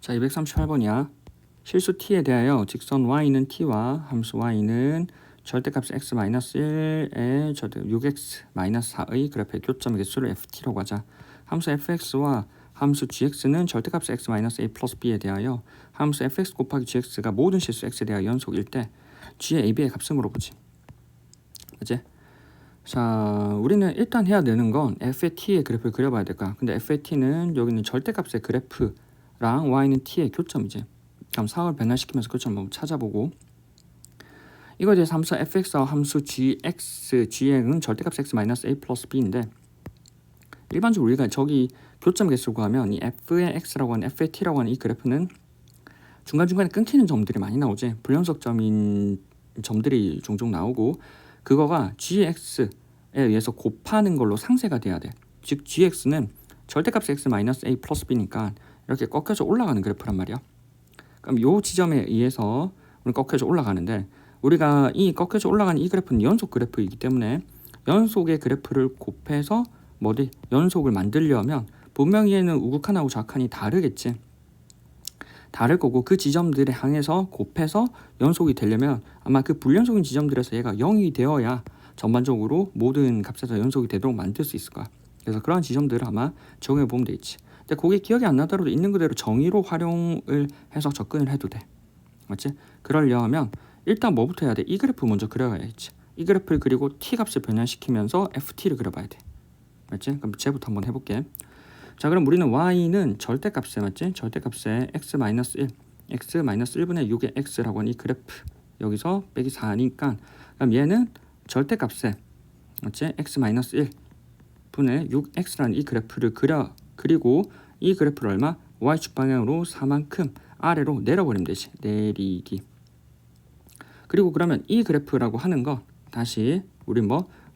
자, 238번이야. 실수 t에 대하여 직선 y는 t와 함수 y는 절대값 x-1의 6x-4의 그래프의 교점 개수를 ft라고 하자. 함수 fx와 함수 gx는 절대값 x-a 플러스 b에 대하여 함수 fx 곱하기 gx가 모든 실수 x에 대하여 연속일 때 g의 ab의 값을 물어보지. 그치? 자, 우리는 일단 해야 되는 건 f의 t의 그래프를 그려봐야 될까. 근데 f의 t는 여기는 절대값의 그래프랑 y는 t의 교점이지. 그럼 상을 변화시키면서 교점 한번 찾아보고, 이거에 대해서 함수 fx와 함수 gx는 절대값 x-a 플러스 b인데, 일반적으로 우리가 저기 교점 개수를 구하면 이 f의 x라고 하는 f의 t라고 하는 이 그래프는 중간중간에 끊기는 점들이 많이 나오지. 불연속점인 점들이 종종 나오고, 그거가 gx에 의해서 곱하는 걸로 상쇄가 돼야 돼. 즉 gx는 절대값 x-a 플러스 b니까 이렇게 꺾여져 올라가는 그래프란 말이야. 그럼 이 지점에 의해서 우리 꺾여져 올라가는데, 우리가 이 꺾여져 올라가는 이 그래프는 연속 그래프이기 때문에 연속의 그래프를 곱해서 연속을 만들려면 분명히 얘는 우극한하고 좌극한이 다르겠지. 다를 거고, 그 지점들에 항해서 곱해서 연속이 되려면 아마 그 불연속인 지점들에서 얘가 0이 되어야 전반적으로 모든 값에서 연속이 되도록 만들 수 있을 거야. 그래서 그런 지점들을 아마 적용해 보면 되겠지. 근데 그게 기억이 안 나더라도 있는 그대로 정의로 활용을 해서 접근을 해도 돼. 맞지? 그러려면 일단 뭐부터 해야 돼? 이 그래프 먼저 그려야겠지. 이 그래프를 그리고 t 값을 변환시키면서 ft를 그려봐야 돼. 맞지? 그럼 쟤부터 한번 해볼게. 자, 그럼 우리는 y는 절대값에 맞지? 절대값에 x-1, x-1분의 6의 x라고 하는 이 그래프, 여기서 빼기 4니까, 그럼 얘는 절대값에 맞지? x-1 분의 6x라는 이 그래프를 그리고 이 그래프를 얼마? y축 방향으로 4만큼 아래로 내려버리면 되지. 내리기. 그리고 그러면 이 그래프라고 하는 건 다시 우리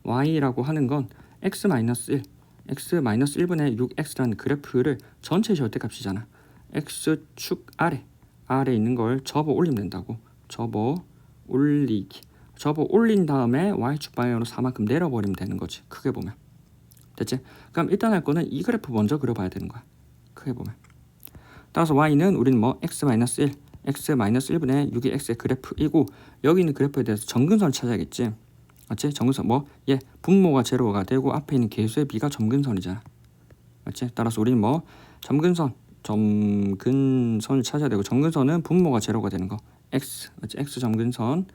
y라고 하는 건 x-1 x-1분의 6x라는 그래프를 전체 절대값이잖아. x축 아래 있는 걸 접어 올리면 된다고. 접어 올리기. 접어 올린 다음에 y축 방향으로 4만큼 내려버리면 되는 거지. 크게 보면. 됐지? 그럼 일단 할 거는 이 그래프 먼저 그려봐야 되는 거야. 크게 보면. 따라서 y는 우리는 x-1 x-1분의 6의 x의 그래프이고, 여기 있는 그래프에 대해서 점근선을 찾아야겠지. 맞지? 점근선 얘 분모가 제로가 되고 앞에 있는 계수의 b가 점근선이잖아. 맞지? 따라서 우리는 점근선을 찾아야 되고, 점근선은 분모가 제로가 되는 거 x, 맞지? x 점근선은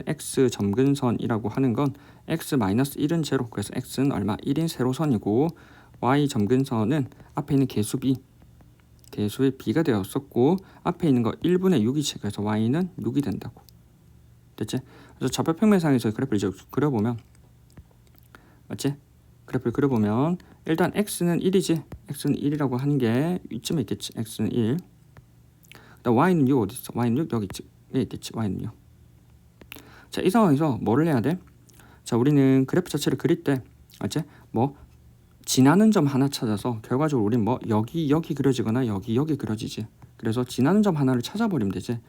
x 점근선이라고 하는 건 x-1은 제로, 그래서 x는 얼마? 1인 세로선이고, y 점근선은 앞에 있는 계수의 b가 되었었고, 앞에 있는 거 1분의 6이지. 그래서 y는 6이 된다고. 됐지? 그래서 좌표 평면상에서 그래프를 이제 그려보면, 맞지? 그래프를 그려보면 일단 x는 1이지. x는 1이라고 하는 게 이쯤에 있겠지. x는 1. 그다음 y는 6 어디 있어? y는 6 여기 있겠지. y는 6. 자, 이 상황에서 뭐를 해야 돼? 자, 우리는 그래프 자체를 그릴 때, 맞지? 지나는 점 하나 찾아서 결과적으로 우린 여기 그려지거나 여기 그려지지. 그래서 지나는 점 하나를 찾아버리면 되지.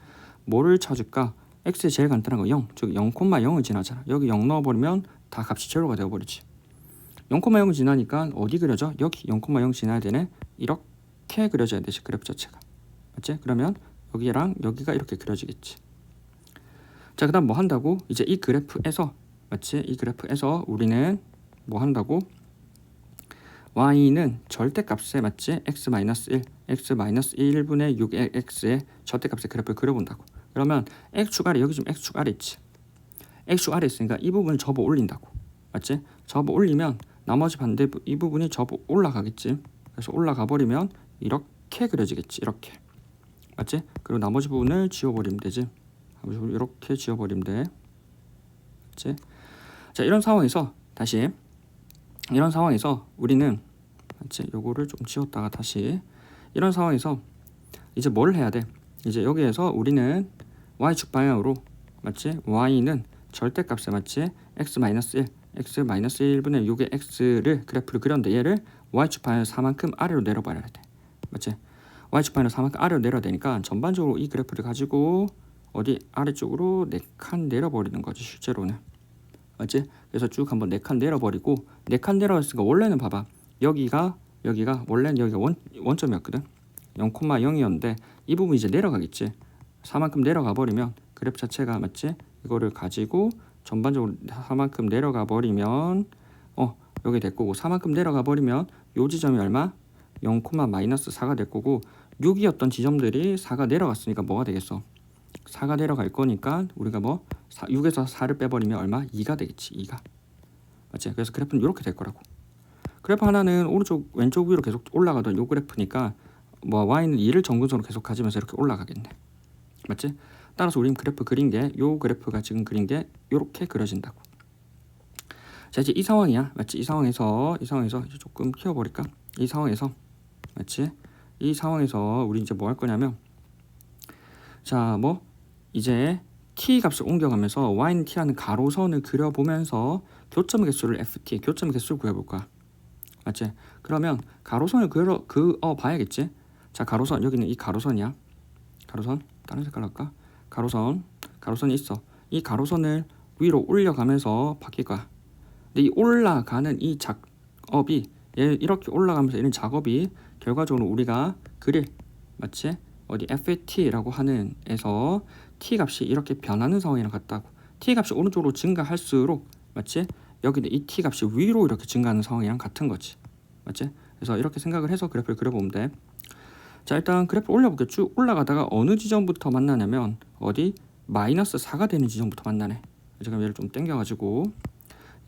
뭐를 찾을까? x의 제일 간단한 거 0, 즉 0,0을 지나잖아. 여기 0 넣어버리면 다 값이 제로가 되어버리지. 0,0을 지나니까 어디 그려져? 여기 0,0 지나야 되네. 이렇게 그려져야 되지, 그래프 자체가. 맞지? 그러면 여기랑 여기가 이렇게 그려지겠지. 자, 그 다음 뭐 한다고? 이제 이 그래프에서, 맞지? 이 그래프에서 우리는 뭐 한다고? y는 절대값에 맞지? x-1, x-1분의 6의 x의 절대값의 그래프를 그려본다고. 그러면 x축 아래, 여기 지금 x축 아래 있지. x축 아래 있으니까 이 부분을 접어 올린다고. 맞지? 접어 올리면 나머지 반대 이 부분이 접어 올라가겠지. 그래서 올라가 버리면 이렇게 그려지겠지. 이렇게. 맞지? 그리고 나머지 부분을 지워버리면 되지. 이렇게 지워버리면 돼. 맞지? 자, 이런 상황에서 우리는, 맞지? 요거를 좀 지웠다가 다시, 이런 상황에서 이제 뭘 해야 돼? 이제 여기에서 우리는 y축 방향으로, 맞지? y는 절대값에 맞지? x-1, x-1분의 6의 x를 그래프를 그렸는데, 얘를 y축 방향 4만큼 아래로 내려버려야 돼. 맞지? y축 방향 4만큼 아래로 내려야 되니까 전반적으로 이 그래프를 가지고 어디 아래쪽으로 4칸 내려버리는 거지, 실제로는. 맞지? 그래서 쭉 한번 4칸 내려버리고, 4칸 내려갔으니까 원래는 봐봐. 여기가 원래는 여기가 원점이었거든. 0,0이었는데 이 부분이 이제 내려가겠지. 4만큼 내려가 버리면 그래프 자체가 맞지? 이거를 가지고 전반적으로 4만큼 내려가 버리면 여기 될 거고 4만큼 내려가 버리면 요 지점이 얼마? 0,-4가 될 거고 6이었던 지점들이 4가 내려갔으니까 뭐가 되겠어? 4가 내려갈 거니까 우리가 6에서 4를 빼버리면 얼마? 2가 되겠지. 2가. 맞지? 그래서 그래프는 이렇게 될 거라고. 그래프 하나는 오른쪽 왼쪽 위로 계속 올라가던 요 그래프니까 y는 2를 정근선으로 계속 가지면서 이렇게 올라가겠네. 맞지? 따라서 우린 그래프 그린 게 요 그래프가 지금 그린 게 요렇게 그려진다고. 자, 이제 이 상황이야. 맞지? 이 상황에서 이제 조금 키워버릴까? 이 상황에서 맞지? 이 상황에서 우리 이제 뭐 할 거냐면 자, 이제 t 값을 옮겨가면서 y는 t라는 가로선을 그려보면서 교점의 개수를 ft, 교점의 개수를 구해볼 거야. 맞지? 그러면 가로선을 그어 봐야겠지? 자, 가로선 여기는 이 가로선이야. 가로선 다른 색깔로 할까? 가로선이 있어. 이 가로선을 위로 올려가면서 바뀔 거야. 근데 이 올라가는 이 작업이 이렇게 올라가면서 이런 작업이 결과적으로 우리가 그릴 맞지? 어디 FT라고 하는 에서 t 값이 이렇게 변하는 상황이랑 같다고. t 값이 오른쪽으로 증가할수록 맞지? 여기는 이 t 값이 위로 이렇게 증가하는 상황이랑 같은 거지. 맞지? 그래서 이렇게 생각을 해서 그래프를 그려보면 돼. 자, 일단 그래프 올려볼게요. 쭉 올라가다가 어느 지점부터 만나냐면 어디? -4가 되는 지점부터 만나네. 지금 얘를 좀 당겨가지고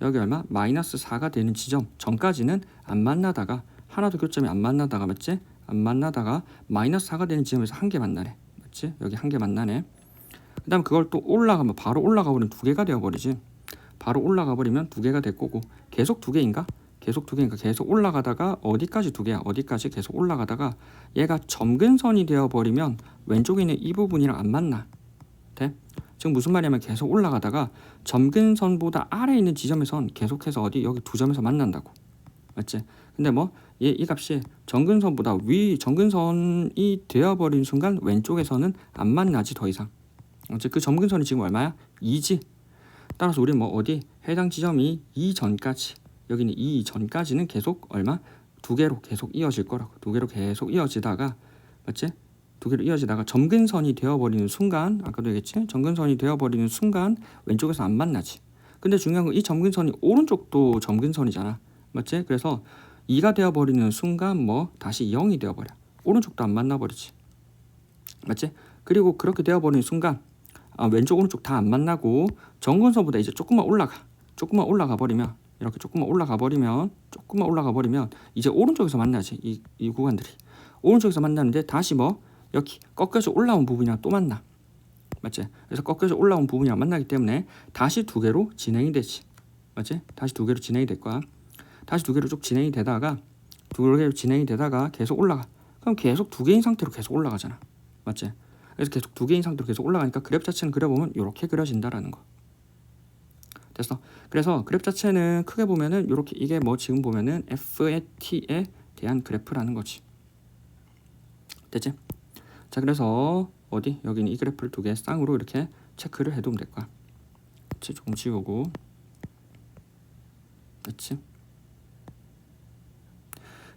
여기 얼마? -4가 되는 지점 전까지는 안 만나다가 하나도 교점이 안 만나다가 맞지? 안 만나다가 -4가 되는 지점에서 한 개 만나네. 맞지? 여기 한 개 만나네. 그 다음 그걸 또 올라가면 바로 올라가 버리면 두 개가 되어버리지. 바로 올라가 버리면 두 개가 될 거고 계속 두 개인가? 계속 두 개니까 계속 올라가다가 어디까지 두 개야? 어디까지 계속 올라가다가 얘가 점근선이 되어버리면 왼쪽에 있는 이 부분이랑 안 만나. 돼? 지금 무슨 말이냐면 계속 올라가다가 점근선보다 아래에 있는 지점에선 계속해서 어디 여기 두 점에서 만난다고. 맞지? 근데 이 값이 점근선보다 점근선이 되어버린 순간 왼쪽에서는 안 만나지 더 이상. 그 점근선이 지금 얼마야? 2지. 따라서 우리는 어디 해당 지점이 2 전까지 여기는 2 전까지는 계속 얼마? 두 개로 계속 이어질 거라고. 두 개로 계속 이어지다가 맞지? 두 개로 이어지다가 점근선이 되어버리는 순간 아까도 얘기했지? 점근선이 되어버리는 순간 왼쪽에서 안 만나지. 근데 중요한 건 이 점근선이 오른쪽도 점근선이잖아. 맞지? 그래서 2가 되어버리는 순간 다시 0이 되어버려. 오른쪽도 안 만나버리지. 맞지? 그리고 그렇게 되어버리는 순간 왼쪽 오른쪽 다 안 만나고 점근선보다 이제 조금만 올라가 버리면 이렇게 조금만 올라가 버리면 이제 오른쪽에서 만나지. 이 구간들이 오른쪽에서 만나는데 다시 여기 꺾여서 올라온 부분이랑 또 만나. 맞지? 그래서 꺾여서 올라온 부분이랑 만나기 때문에 다시 두 개로 진행이 되지. 맞지? 다시 두 개로 진행이 될 거야. 다시 두 개로 쭉 진행이 되다가 계속 올라가. 그럼 계속 두 개인 상태로 계속 올라가잖아. 맞지? 그래서 계속 두 개인 상태로 계속 올라가니까 그래프 자체는 그려보면 이렇게 그려진다라는 거. 됐어. 그래서 그래프 자체는 크게 보면은 이렇게 이게 지금 보면은 F의 T에 대한 그래프라는 거지. 됐지? 자, 그래서 어디 여기는 이 그래프를 두 개 쌍으로 이렇게 체크를 해두면 될 거야. 그치? 조금 지우고. 그치?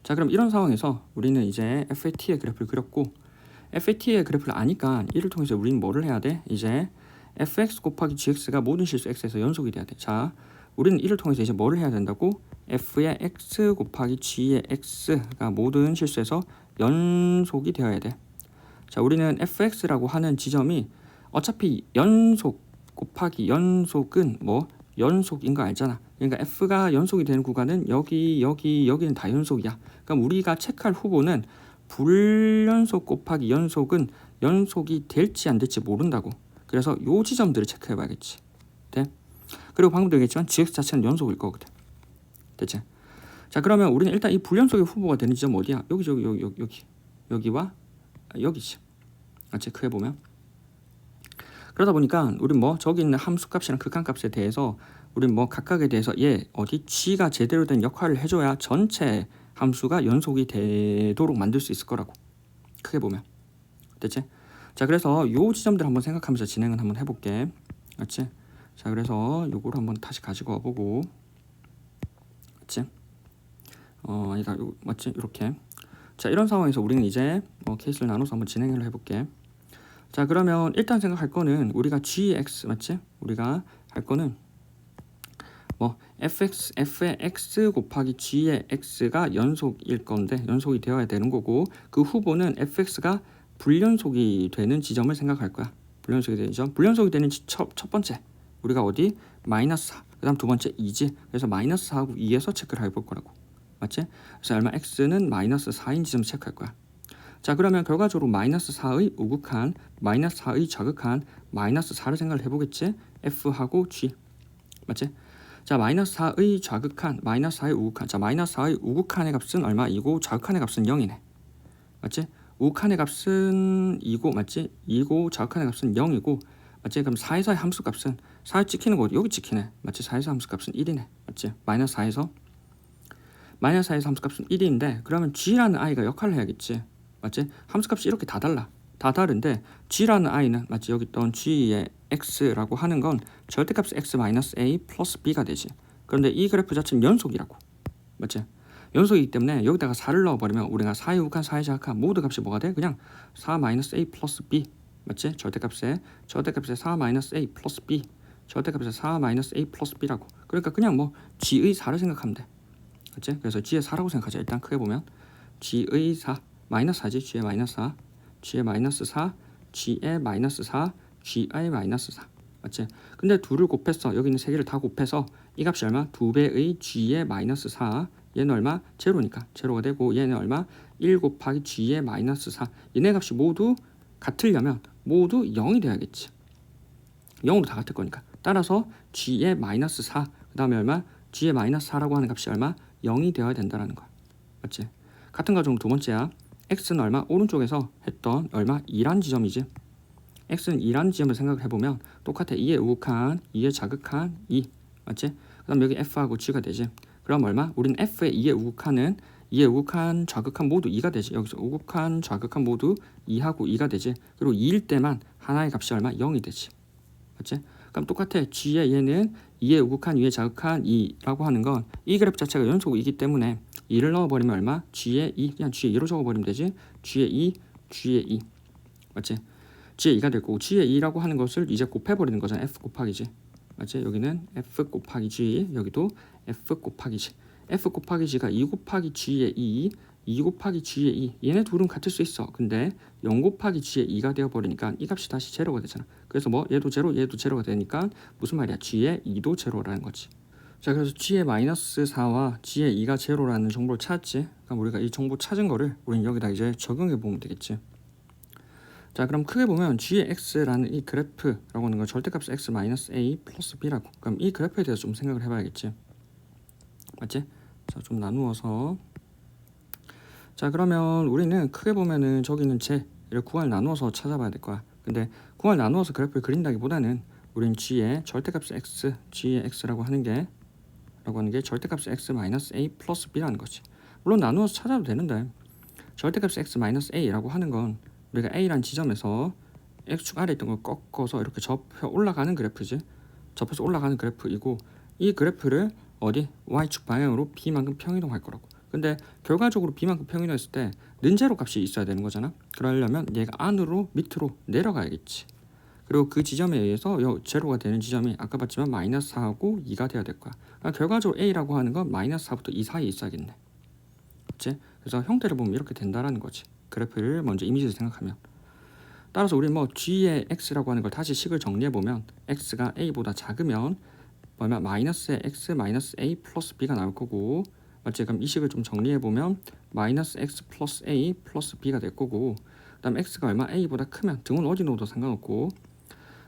자, 그럼 이런 상황에서 우리는 이제 FAT의 그래프를 그렸고 FAT의 그래프를 아니까 이를 통해서 우리는 뭐를 해야 돼? 이제 fx 곱하기 gx가 모든 실수 x에서 연속이 돼야 돼. 자, 우리는 이를 통해서 이제 뭐를 해야 된다고? f의 x 곱하기 g의 x가 모든 실수에서 연속이 되어야 돼. 자, 우리는 fx라고 하는 지점이 어차피 연속 곱하기 연속은 연속인 거 알잖아. 그러니까 f가 연속이 되는 구간은 여기는 다 연속이야. 그럼 우리가 체크할 후보는 불연속 곱하기 연속은 연속이 될지 안 될지 모른다고. 그래서 요 지점들을 체크해 봐야겠지. 돼? 그리고 방금도 얘기했지만 gx 자체는 연속일 거거든. 됐지? 자, 그러면 우리는 일단 이 불연속의 후보가 되는 지점 어디야? 여기와 여기지. 체크해 보면. 그러다 보니까 우리 저기 있는 함수값이랑 극한값에 대해서 우리 각각에 대해서 어디 g가 제대로 된 역할을 해줘야 전체 함수가 연속이 되도록 만들 수 있을 거라고. 크게 보면. 됐지? 자, 그래서 요 지점들 한번 생각하면서 진행을 한번 해볼게. 맞지? 자, 그래서 요거를 한번 다시 가지고 와보고. 맞지? 아니다. 맞지? 이렇게. 자, 이런 상황에서 우리는 이제 케이스를 나눠서 한번 진행을 해볼게. 자, 그러면 일단 생각할 거는 우리가 gx 맞지? 우리가 할 거는 f의 x 곱하기 g의 x가 연속일 건데 연속이 되어야 되는 거고, 그 후보는 fx가 불연속이 되는 지점을 생각할 거야. 불연속이 되는 지점. 불연속이 되는 첫 번째 우리가 어디? 마이너스 4. 그 다음 두 번째 2지. 그래서 마이너스 4하고 2에서 체크를 해볼 거라고. 맞지? 그래서 얼마? x는 마이너스 4인 지점 체크할 거야. 자, 그러면 결과적으로 마이너스 4의 우극한, 마이너스 4의 좌극한, 마이너스 4를 생각을 해보겠지? f하고 g. 맞지? 자, 마이너스 4의 좌극한, 마이너스 4의 우극한. 자, 마이너스 4의 우극한의 값은 얼마이고 좌극한의 값은 0이네. 맞지? 우극한의 값은 2고, 맞지? 2고 좌극한의 값은 0이고, 맞지? 그럼 4에서의 함수 값은 4에 찍히는 거 여기 찍히네. 맞지? 4에서 함수 값은 1이네. 맞지? 마이너스 4에서 함수 값은 1인데 그러면 g라는 i가 역할을 해야겠지. 맞지? 함수 값이 이렇게 다 달라. 다 다른데 g라는 i는 맞지? 여기 있던 g의 x라고 하는 건 절대값 x-a 플러스 b가 되지. 그런데 이 그래프 자체는 연속이라고. 맞지? 연속이기 때문에 여기다가 4를 넣어버리면 우리가 4의 우극한, 4의 좌극한 모두 값이 뭐가 돼? 그냥 4-a 플러스 b. 맞지? 절대값에 4-a 플러스 b. 절대값에 4-a 플러스 b라고. 그러니까 그냥 g의 4를 생각하면 돼. 맞지? 그래서 g의 4라고 생각하자. 일단 크게 보면 g의 4 마이너스 4지. g의 마이너스 4, g의 마이너스 4, g의 마이너스 4, g의 마이너스 4. 맞지? 근데 둘을 곱했어. 여기 있는 세 개를 다 곱해서 이 값이 얼마? 2배의 g의 마이너스 4. 얘는 얼마? 제로니까 제로가 되고, 얘는 얼마? 1 곱하기 g의 마이너스 4. 얘네 값이 모두 같으려면 모두 0이 돼야겠지. 0으로 다 같을 거니까. 따라서 g의 마이너스 4, 그 다음에 얼마? g의 마이너스 4라고 하는 값이 얼마? 0이 되어야 된다는 거야. 맞지? 같은 과정 두 번째야. x는 얼마? 오른쪽에서 했던 얼마? 2란 지점이지. x는 2란 지점을 생각해보면 똑같아. 2의 우극한, 2의 좌극한, 2. 맞지? 그 다음 여기 f하고 g가 되지. 그럼 얼마? 우린 f의 2의 우극한은 2의 우극한, 좌극한 모두 2가 되지. 여기서 우극한, 좌극한 모두 2하고 2가 되지. 그리고 2일 때만 하나의 값이 얼마? 0이 되지. 맞지? 그럼 똑같아. g의 얘는 2의 우극한, 2의 좌극한 2라고 하는 건 이 그래프 자체가 연속이기 때문에 2를 넣어버리면 얼마? g의 2. 그냥 g의 2로 적어버리면 되지. g의 2, g의 2. 맞지? g의 2가 될 거고, g의 2라고 하는 것을 이제 곱해버리는 거잖아. f 곱하기지. 맞지? 여기는 f 곱하기 g, 여기도 f 곱하기 g. f 곱하기 g가 2 곱하기 g의 2, 2 곱하기 g의 2. 얘네 둘은 같을 수 있어. 근데 0 곱하기 g의 2가 되어버리니까 이 값이 다시 제로가 되잖아. 그래서 얘도 제로, 얘도 제로가 되니까 무슨 말이야? g의 2도 제로라는 거지. 자, 그래서 g의 마이너스 4와 g의 2가 제로라는 정보를 찾았지. 그럼 우리가 이 정보 찾은 거를 우리는 여기다 이제 적용해 보면 되겠지. 자, 그럼 크게 보면 g의 x라는 이 그래프라고 하는 건 절대값 x-a 플러스 b라고. 그럼 이 그래프에 대해서 좀 생각을 해봐야겠지. 맞지? 자, 좀 나누어서. 자, 그러면 우리는 크게 보면은 저기는 쟤를 구할 나누어서 찾아봐야 될 거야. 근데 구할 나누어서 그래프를 그린다기보다는 우린 g의 절대값 x, g의 x라고 하는 게 절대값 x-a 플러스 b라는 거지. 물론 나누어서 찾아도 되는데 절대값 x-a라고 하는 건 우리가 a라는 지점에서 x축 아래 있던 걸 꺾어서 이렇게 접혀 올라가는 그래프지. 접혀서 올라가는 그래프이고, 이 그래프를 어디? y축 방향으로 b만큼 평이동할 거라고. 근데 결과적으로 b만큼 평이동했을 때 는제로 값이 있어야 되는 거잖아. 그러려면 얘가 안으로 밑으로 내려가야겠지. 그리고 그 지점에 의해서 제로가 되는 지점이 아까 봤지만 마이너스 4하고 2가 돼야 될 거야. 그러니까 결과적으로 a라고 하는 건 마이너스 4부터 2 사이에 있어야겠네. 그치? 그래서 형태를 보면 이렇게 된다라는 거지. 그래프를 먼저 이미지를 생각하면. 따라서 우리 g의 x라고 하는 걸 다시 식을 정리해보면 x가 a보다 작으면 얼마? 마이너스의 x 마이너스 a 플러스 b가 나올 거고, 맞지? 그럼 이 식을 좀 정리해보면 마이너스 x 플러스 a 플러스 b가 될 거고, 그 다음 x가 얼마? a보다 크면 등은 어디 넣어도 상관없고,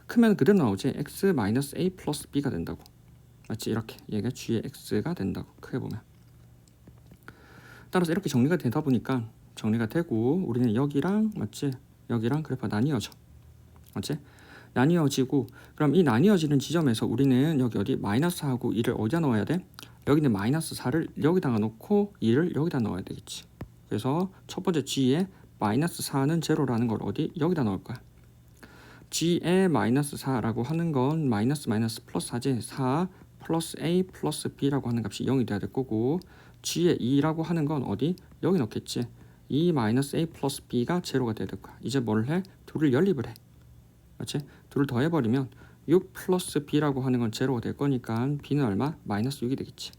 크면 그대로 나오지. x 마이너스 a 플러스 b가 된다고. 맞지? 이렇게 얘가 g의 x가 된다고 크게 보면. 따라서 이렇게 정리가 되다 보니까 정리가 되고, 우리는 여기랑 맞지? 여기랑 그래프가 나뉘어져. 맞지? 나뉘어지고, 그럼 이 나뉘어지는 지점에서 우리는 여기 어디? 마이너스 4하고 2를 어디다 넣어야 돼? 여기는 마이너스 4를 여기다가 놓고 2를 여기다 넣어야 되겠지. 그래서 첫 번째 g의 마이너스 4는 제로라는 걸 어디? 여기다 넣을 거야. g의 마이너스 4라고 하는 건 마이너스 플러스 4지. 4 플러스 a 플러스 b라고 하는 값이 0이 돼야 될 거고, g의 2라고 하는 건 어디? 여기 넣겠지. 2 마이너스 a 플러스 b가 제로가 돼야 될 거야. 이제 뭘 해? 둘을 연립을 해. 맞지? 둘을 더해버리면 6 플러스 b라고 하는 건 제로가 될 거니까 b는 얼마? 마이너스 6이 되겠지.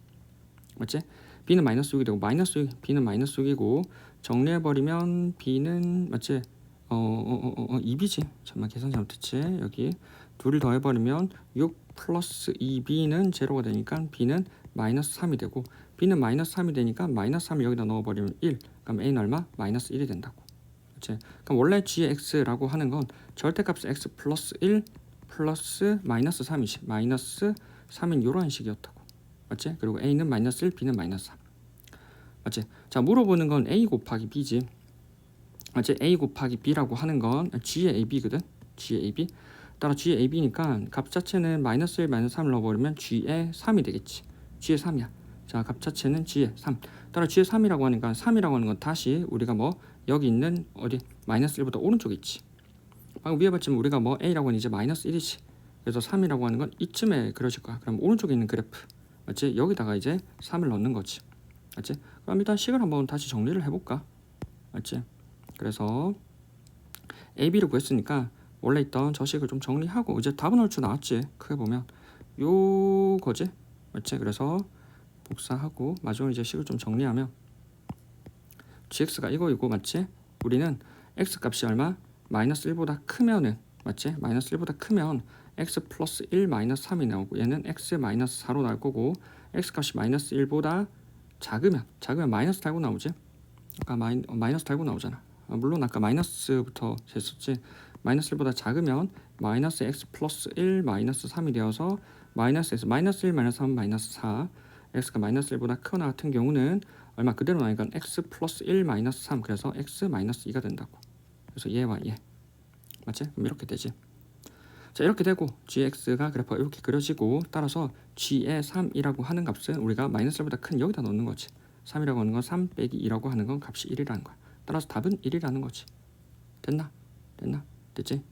맞지? b는 마이너스 6이 되고 마이너스 6, b는 마이너스 6이고 정리해버리면 b는 맞지? 2b지. 잠깐만 계산 잘못했지. 여기 둘을 더해버리면 6 플러스 2b는 제로가 되니까 b는 마이너스 3이 되고 b는 마이너스 3이 되니까 마이너스 3을 여기다 넣어버리면 1. 그럼 a는 얼마? 마이너스 1이 된다고. 그치? 그럼 원래 g의 x라고 하는 건 절대값 x 플러스 1 플러스 마이너스 3이지. 마이너스 3인 이런 식이었다고. 맞지? 그리고 a는 마이너스 1, b는 마이너스 3. 맞지? 자, 물어보는 건 a 곱하기 b지. 맞지? a 곱하기 b라고 하는 건 g의 ab거든. g의 ab. 따라 g의 ab니까 값 자체는 마이너스 1, 마이너스 3을 넣어버리면 g의 3이 되겠지. g의 3이야. 자, 값 자체는 g의 3. 따라 g의 3이라고 하니까 3이라고 하는 건 다시 우리가 뭐 여기 있는 어디 마이너스 1보다 오른쪽에 있지. 방금 위에 봤지만 우리가 뭐 a라고 하는 이제 마이너스 1이지. 그래서 3이라고 하는 건 이쯤에 그려질 거야. 그럼 오른쪽에 있는 그래프. 맞지? 여기다가 이제 3을 넣는 거지. 맞지? 그럼 일단 식을 한번 다시 정리를 해볼까? 맞지? 그래서 AB를 구했으니까 원래 있던 저 식을 좀 정리하고 이제 답은 얼추 나왔지. 크게 보면 요거지. 맞지? 그래서 복사하고 마지막에 이제 식을 좀 정리하면 gx가 이거 맞지? 우리는 x 값이 얼마? 마이너스 1보다 크면은 맞지? 마이너스 1보다 크면 x 플러스 1 마이너스 3이 나오고 얘는 x 마이너스 4로 나올 거고 x 값이 마이너스 1보다 작으면 마이너스 달고 나오지. 아까 마이너스 달고 나오잖아. 물론 아까 마이너스부터 쟀었지. 마이너스 1보다 작으면 마이너스 x 플러스 1 마이너스 3이 되어서 마이너스에서 마이너스 1 마이너스 3 마이너스 4 x가 마이너스 1보다 크거나 같은 경우는 얼마 그대로 나니까 x 플러스 1 마이너스 3 그래서 x 마이너스 2가 된다고. 그래서 얘와 얘 맞지? 그럼 이렇게 되지. 자, 이렇게 되고 gx가 그래프가 이렇게 그려지고 따라서 g의 3이라고 하는 값은 우리가 마이너스 1보다 큰 여기다 넣는 거지. 3이라고 하는 건 3 빼기 2라고 하는 건 값이 1이라는 거야. 따라서 답은 1이라는 거지. 됐나? 됐지?